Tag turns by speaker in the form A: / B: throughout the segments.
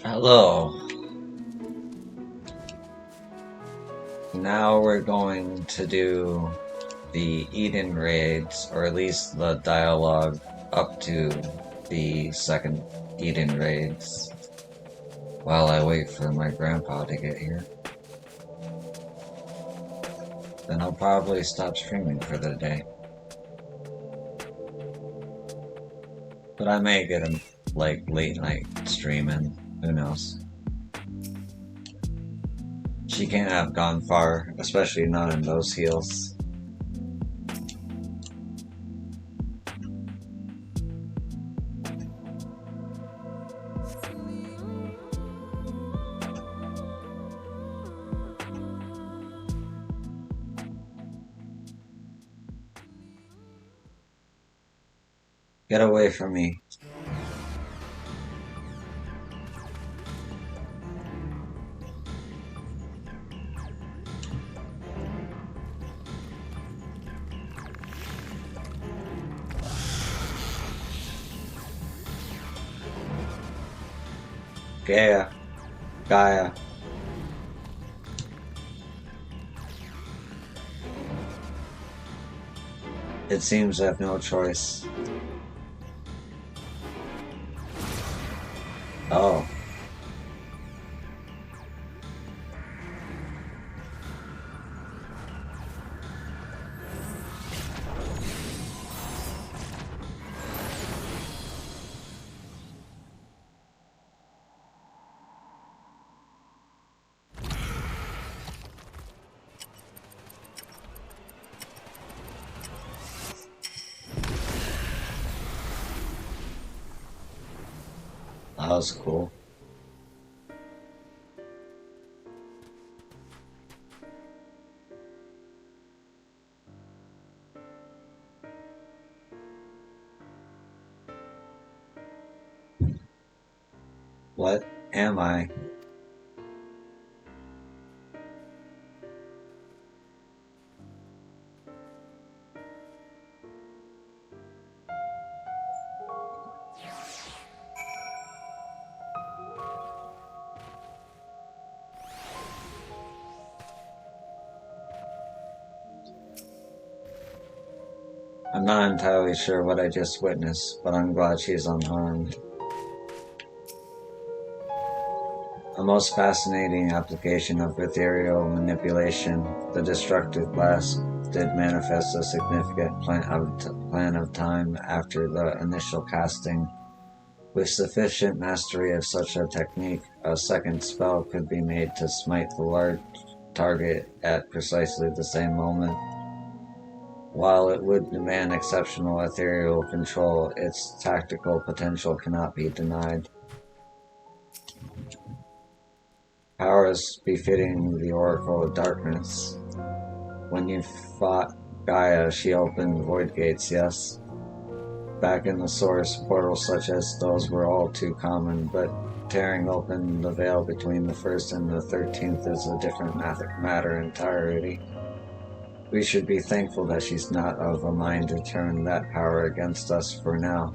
A: Hello. Now we're going to do the Eden raids, or at least the dialogue up to the second Eden raids, while I wait for my grandpa to get here. Then I'll probably stop streaming for the day. But I may get him, like, late night streaming. Who knows? She can't have gone far, especially not in those heels. Get away from me. Gaia. Gaia. It seems I have no choice. Oh. That was cool. What am I? I'm not entirely sure what I just witnessed, but I'm glad she's unharmed. A most fascinating application of ethereal manipulation, the destructive blast did manifest a significant plan of time after the initial casting. With sufficient mastery of such a technique, a second spell could be made to smite the large target at precisely the same moment. While it would demand exceptional ethereal control, its tactical potential cannot be denied. Powers befitting the Oracle of Darkness. When you fought Gaia, she opened void gates, yes? Back in the source, portals such as those were all too common, but tearing open the veil between the first and the 13th is a different matter entirely. We should be thankful that she's not of a mind to turn that power against us for now.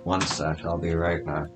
A: One sec, I'll be right back.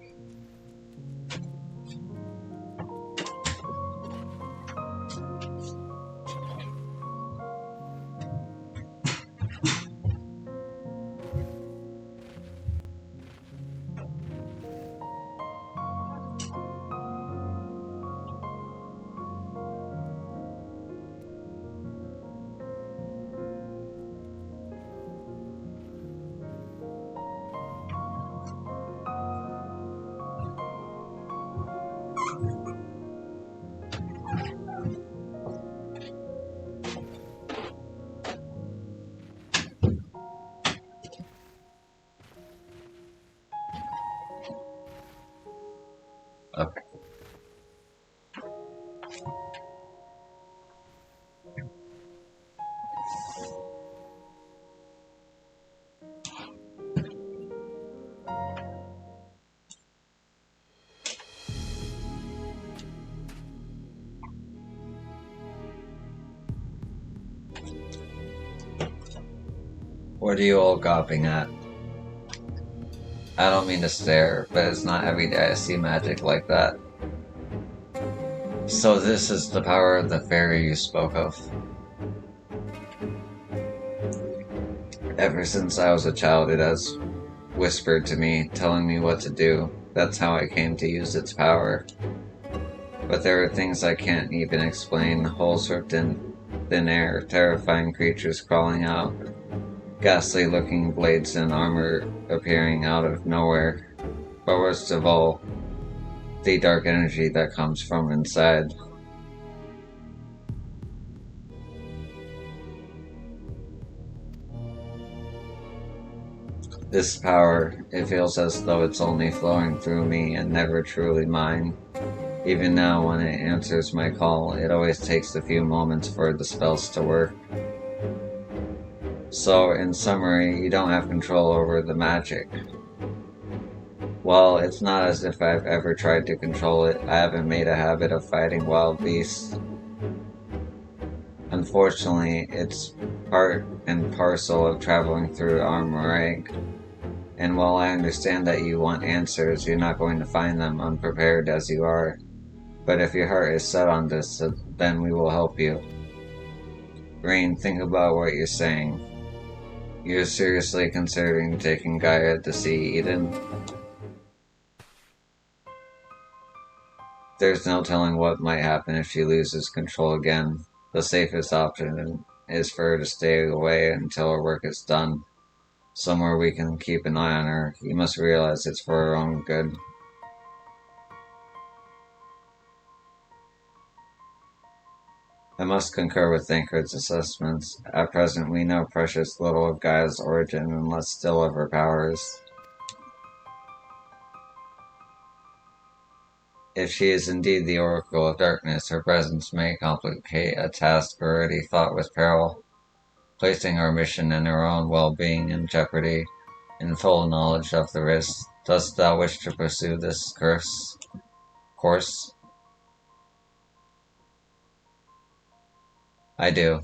A: What are you all gawping at? I don't mean to stare, but it's not every day I see magic like that. So this is the power of the fairy you spoke of. Ever since I was a child, it has whispered to me, telling me what to do. That's how I came to use its power. But there are things I can't even explain, holes ripped in thin air, terrifying creatures crawling out, ghastly looking blades and armor appearing out of nowhere. But worst of all, the dark energy that comes from inside. This power, it feels as though it's only flowing through me and never truly mine. Even now, when it answers my call, it always takes a few moments for the spells to work. So, in summary, you don't have control over the magic. Well, it's not as if I've ever tried to control it. I haven't made a habit of fighting wild beasts. Unfortunately, it's part and parcel of traveling through Armorag. And while I understand that you want answers, you're not going to find them unprepared as you are. But if your heart is set on this, then we will help you. Rain, think about what you're saying. You're seriously considering taking Gaia to see Eden? There's no telling what might happen if she loses control again. The safest option is for her to stay away until her work is done. Somewhere we can keep an eye on her. You must realize it's for her own good. I must concur with Thancred's assessments. At present, we know precious little of Gaia's origin and less still of her powers. If she is indeed the Oracle of Darkness, her presence may complicate a task already fraught with peril, placing our mission and our own well-being in jeopardy. In full knowledge of the risks, dost thou wish to pursue this course? I do.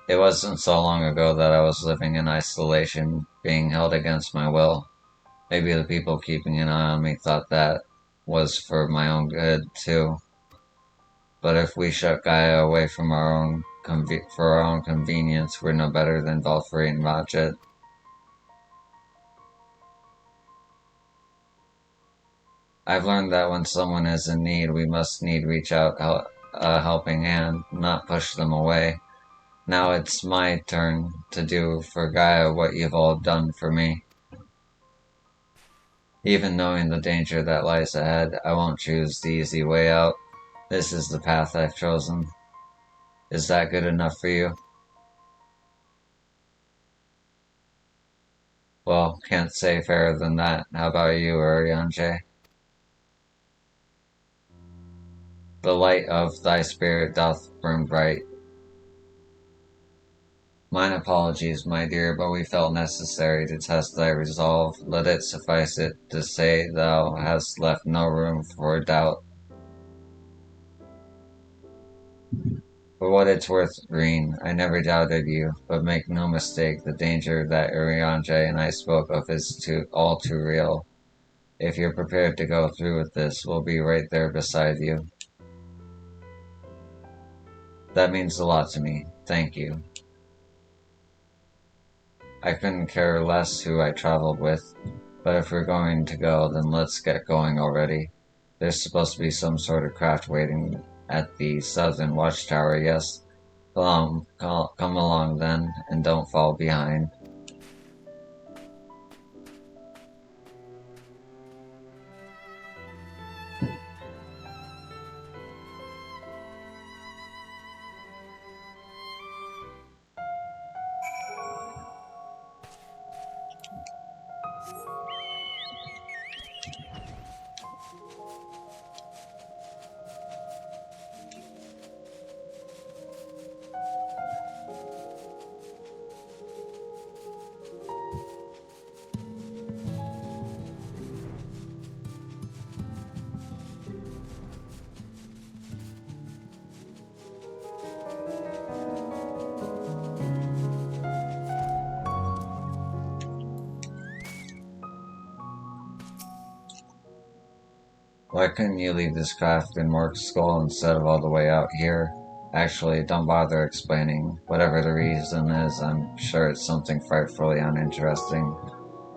A: It wasn't so long ago that I was living in isolation, being held against my will. Maybe the people keeping an eye on me thought that was for my own good, too. But if we shut Gaia away from for our own convenience, we're no better than Valkyrie and Ratchet. I've learned that when someone is in need, we must reach out a helping hand, not push them away. Now it's my turn to do for Gaia what you've all done for me. Even knowing the danger that lies ahead, I won't choose the easy way out. This is the path I've chosen. Is that good enough for you? Well, can't say fairer than that. How about you, Urianger? The light of thy spirit doth burn bright. Mine apologies, my dear, but we felt necessary to test thy resolve. Let it suffice it to say thou hast left no room for doubt. For what it's worth, Green, I never doubted you, but make no mistake, the danger that Urianger and I spoke of is all too real. If you're prepared to go through with this, we'll be right there beside you. That means a lot to me. Thank you. I couldn't care less who I traveled with, but if we're going to go, then let's get going already. There's supposed to be some sort of craft waiting at the southern watchtower, yes? Come along then, and don't fall behind. Why couldn't you leave this craft in Mork Skull instead of all the way out here? Actually, don't bother explaining. Whatever the reason is, I'm sure it's something frightfully uninteresting.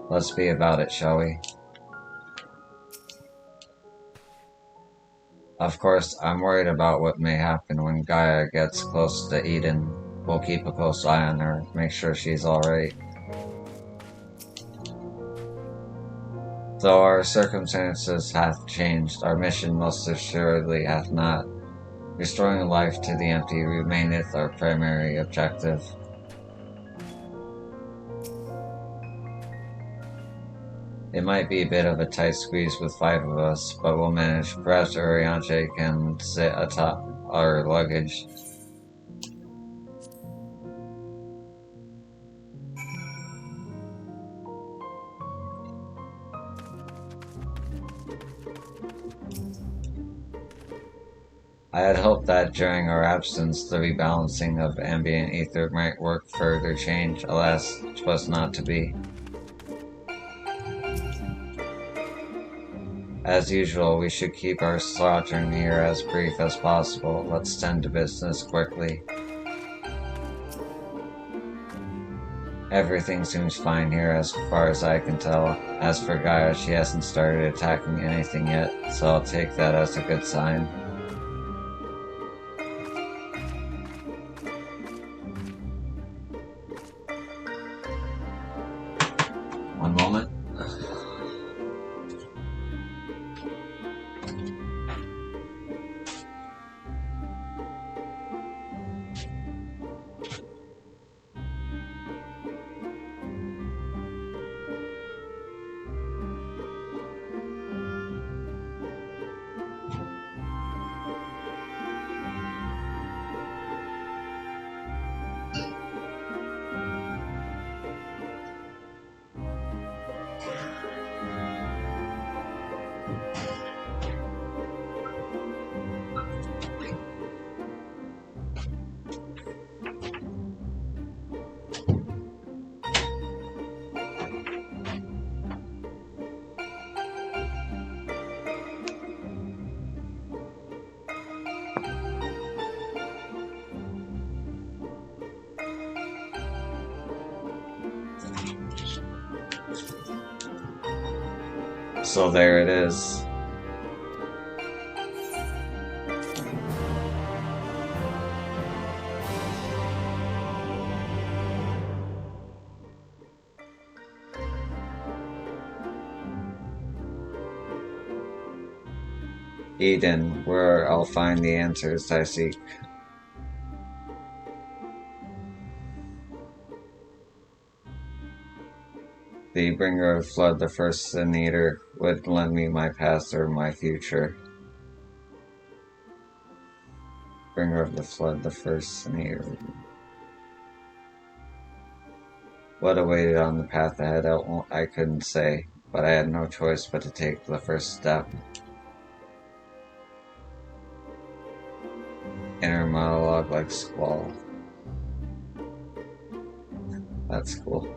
A: Let's be about it, shall we? Of course, I'm worried about what may happen when Gaia gets close to Eden. We'll keep a close eye on her, make sure she's alright. Though our circumstances hath changed, our mission most assuredly hath not. Restoring life to the empty remaineth our primary objective. It might be a bit of a tight squeeze with 5 of us, but we'll manage. Perhaps Urianger can sit atop our luggage. I had hoped that during our absence the rebalancing of ambient ether might work further change. Alas, 'twas not to be. As usual, we should keep our sojourn here as brief as possible. Let's tend to business quickly. Everything seems fine here as far as I can tell. As for Gaia, she hasn't started attacking anything yet, so I'll take that as a good sign. One moment. So there it is. Eden, where I'll find the answers I seek. The bringer of flood, the first sin eater, would lend me my past or my future. Bringer of the flood, the first sin eater. What awaited on the path ahead, I couldn't say, but I had no choice but to take the first step. Inner monologue like Squall. That's cool.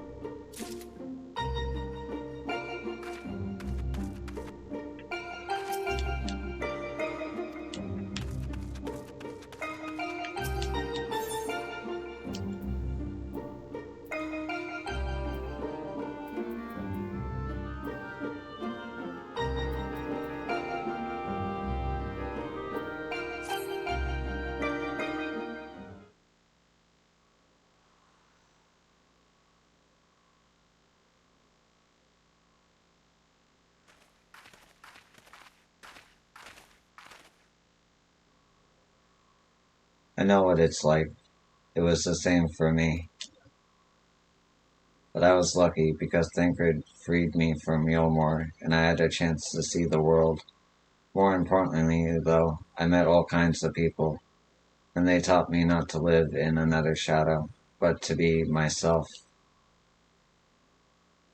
A: I know what it's like. It was the same for me. But I was lucky because Thancred freed me from Yolmor, and I had a chance to see the world. More importantly, though, I met all kinds of people, and they taught me not to live in another shadow, but to be myself.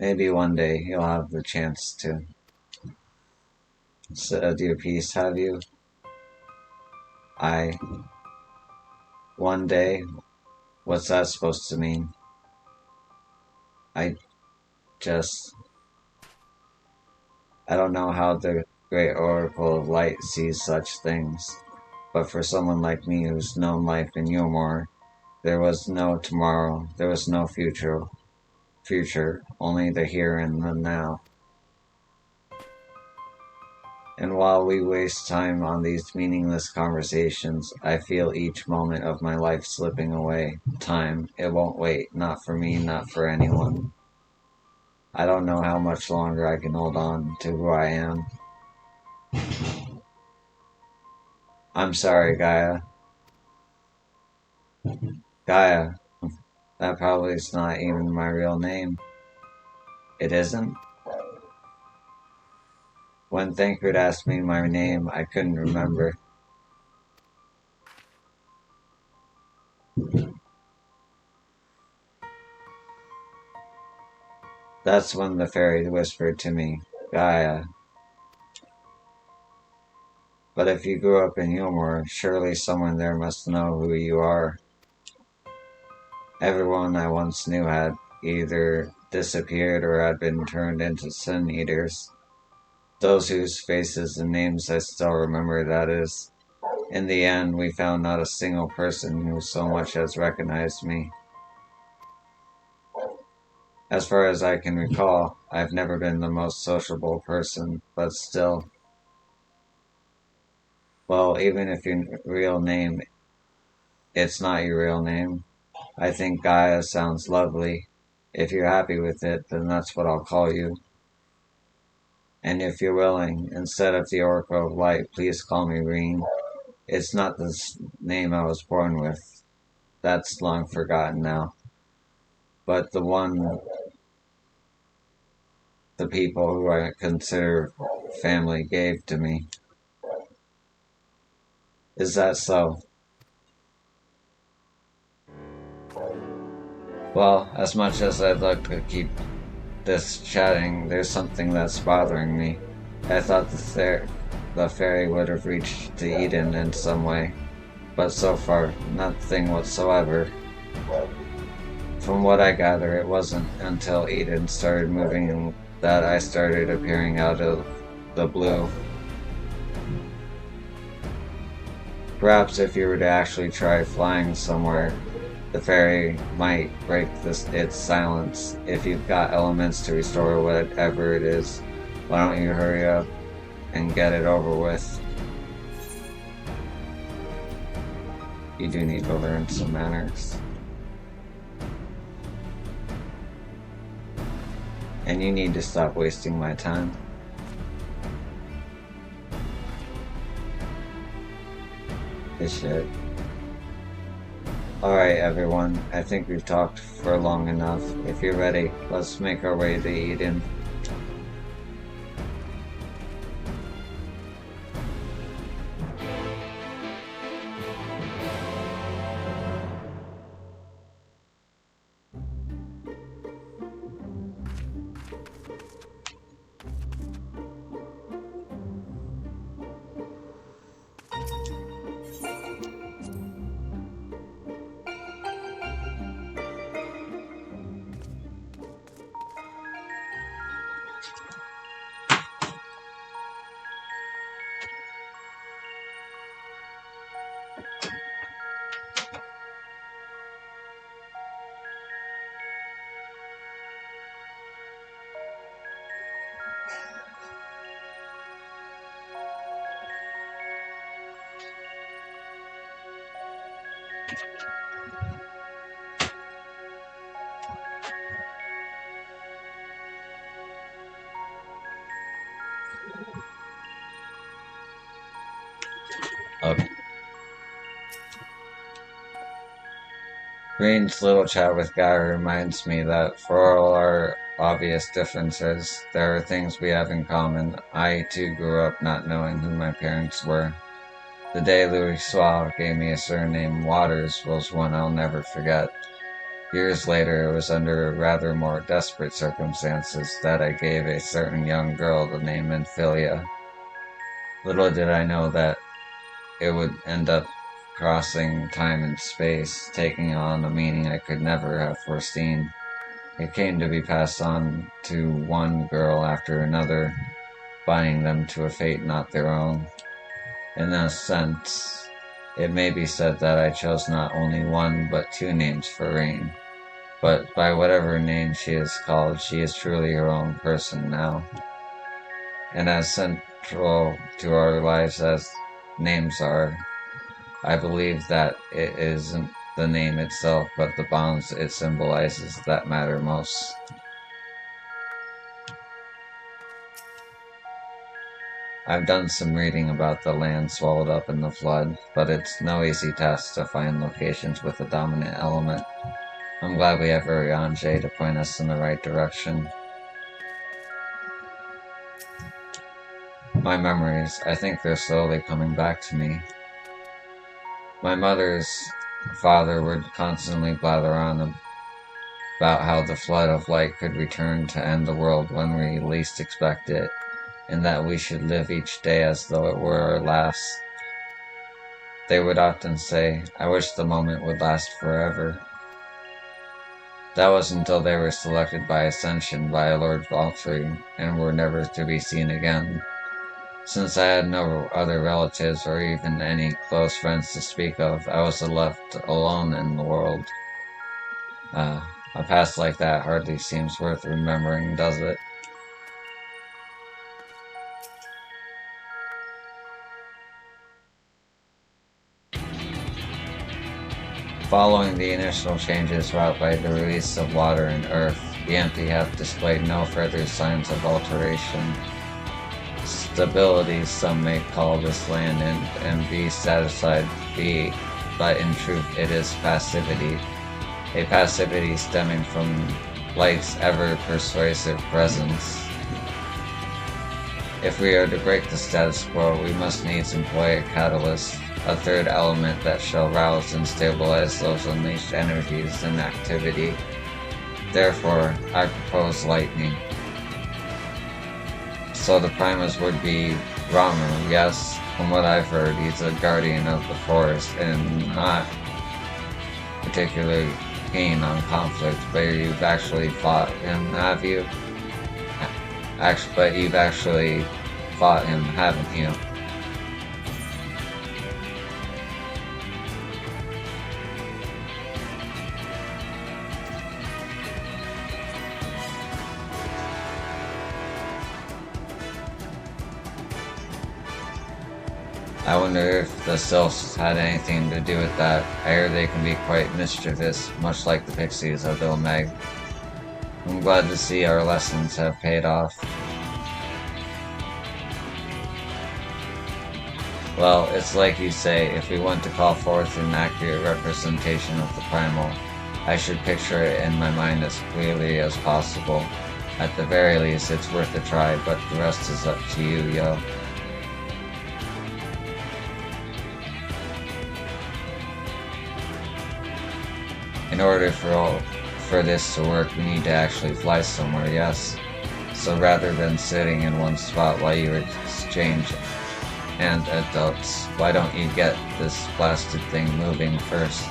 A: Maybe one day you'll have the chance to. Said your piece, have you? One day? What's that supposed to mean? I don't know how the great oracle of light sees such things. But for someone like me who's known life in Yulmore, there was no tomorrow, there was no future, only the here and the now. And while we waste time on these meaningless conversations, I feel each moment of my life slipping away. Time, it won't wait, not for me, not for anyone. I don't know how much longer I can hold on to who I am. I'm sorry, Gaia. Gaia, that probably is not even my real name. It isn't? When Thancred asked me my name, I couldn't remember. That's when the fairy whispered to me, Gaia. But if you grew up in Yulmore, surely someone there must know who you are. Everyone I once knew had either disappeared or had been turned into sin eaters. Those whose faces and names I still remember, that is. In the end, we found not a single person who so much as recognized me. As far as I can recall, I've never been the most sociable person, but still. Well, even if your real name, it's not your real name. I think Gaia sounds lovely. If you're happy with it, then that's what I'll call you. And if you're willing, instead of the Oracle of Light, please call me Reen. It's not the name I was born with. That's long forgotten now. But the one the people who I consider family gave to me. Is that so? Well, as much as I'd like to keep this chatting, there's something that's bothering me. I thought the fairy would have reached the Eden in some way, but so far, nothing whatsoever. From what I gather, it wasn't until Eden started moving that I started appearing out of the blue. Perhaps if you were to actually try flying somewhere, the fairy might break its silence. If you've got elements to restore whatever it is, why don't you hurry up and get it over with? You do need to learn some manners. And you need to stop wasting my time. This shit. Alright everyone, I think we've talked for long enough. If you're ready, let's make our way to Eden. Okay. Green's little chat with Guy reminds me that for all our obvious differences, there are things we have in common. I too grew up not knowing who my parents were. The day Louis Suave gave me a surname Waters was one I'll never forget. Years later, it was under rather more desperate circumstances that I gave a certain young girl the name Amphilia. Little did I know that it would end up crossing time and space, taking on a meaning I could never have foreseen. It came to be passed on to one girl after another. binding them to a fate not their own. In a sense, it may be said that I chose not only one but two names for Rain. But by whatever name she is called, she is truly her own person now. And as central to our lives as names are, I believe that it isn't the name itself, but the bonds it symbolizes that matter most. I've done some reading about the land swallowed up in the flood, but it's no easy task to find locations with a dominant element. I'm glad we have Urianger to point us in the right direction. My memories, I think they're slowly coming back to me. My mother's father would constantly blather on about how the flood of light could return to end the world when we least expect it, and that we should live each day as though it were our last. They would often say, "I wish the moment would last forever." That was until they were selected by Ascension by Lord Valkyrie and were never to be seen again. Since I had no other relatives or even any close friends to speak of, I was left alone in the world. A past like that hardly seems worth remembering, does it? Following the initial changes wrought by the release of water and earth, the empty have displayed no further signs of alteration. Stability, some may call this land, and be satisfied be, but in truth it is passivity. A passivity stemming from light's ever-persuasive presence. If we are to break the status quo, we must needs employ a catalyst, a third element that shall rouse and stabilize those unleashed energies in activity. Therefore, I propose lightning. So the Primus would be Ramuh, yes. From what I've heard, he's a guardian of the forest and not particularly keen on conflict, but you've actually fought him, have you? But you've actually fought him, haven't you? I wonder if the Sylphs had anything to do with that. I hear they can be quite mischievous, much like the pixies of Ilmeg. I'm glad to see our lessons have paid off. Well, it's like you say, if we want to call forth an accurate representation of the primal, I should picture it in my mind as clearly as possible. At the very least, it's worth a try, but the rest is up to you, yo. In order for this to work, we need to actually fly somewhere, yes? So rather than sitting in one spot while you exchange antidotes, why don't you get this blasted thing moving first?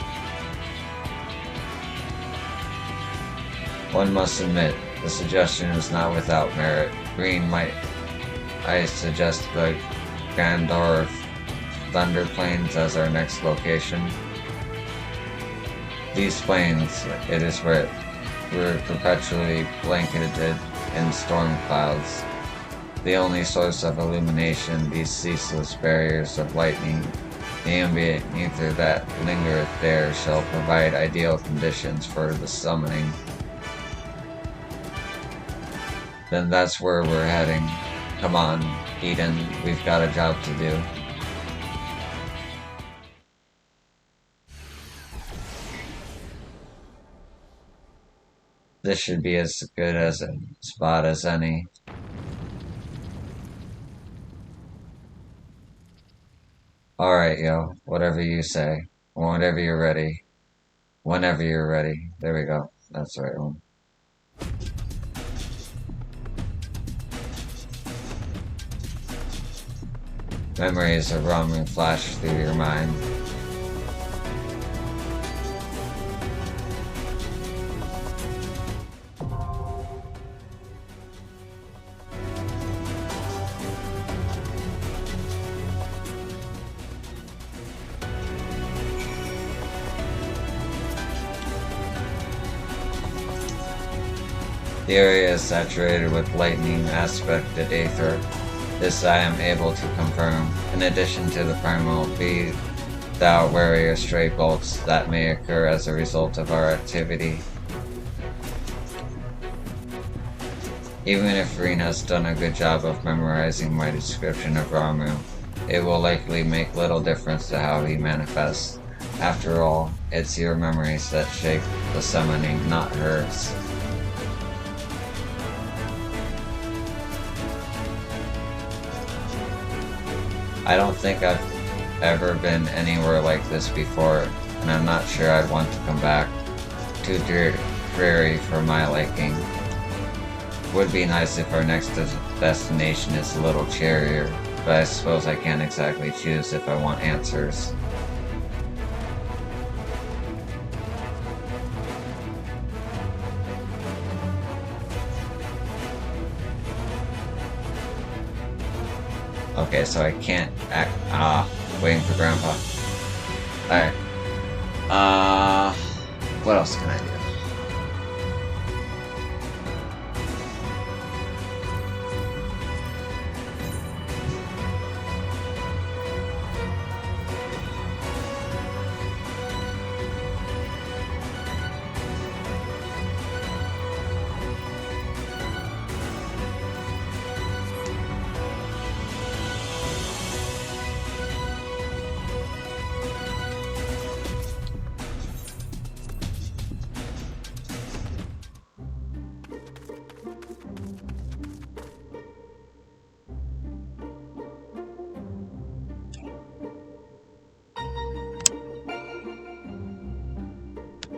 A: One must admit, the suggestion is not without merit. Green, might I suggest the Grandorf Thunder Plains as our next location? These plains, it is writ, were perpetually blanketed in storm clouds. The only source of illumination, these ceaseless barriers of lightning, the ambient ether that lingereth there shall provide ideal conditions for the summoning. Then that's where we're heading. Come on, Eden, we've got a job to do. This should be as good as a spot as any. Alright, yo, whatever you say. Whenever you're ready. Whenever you're ready. There we go. That's the right one. Memories of Ramuh flash through your mind. The area is saturated with lightning aspected aether. This I am able to confirm. In addition to the primal, be thou wary of stray bolts that may occur as a result of our activity. Even if Reen has done a good job of memorizing my description of Ramuh, it will likely make little difference to how he manifests. After all, it's your memories that shape the summoning, not hers. I don't think I've ever been anywhere like this before, and I'm not sure I'd want to come back. Too dreary for my liking. Would be nice if our next destination is a little cheerier, but I suppose I can't exactly choose if I want answers. Okay, so I can't act. Waiting for Grandpa. Alright. What else can I do?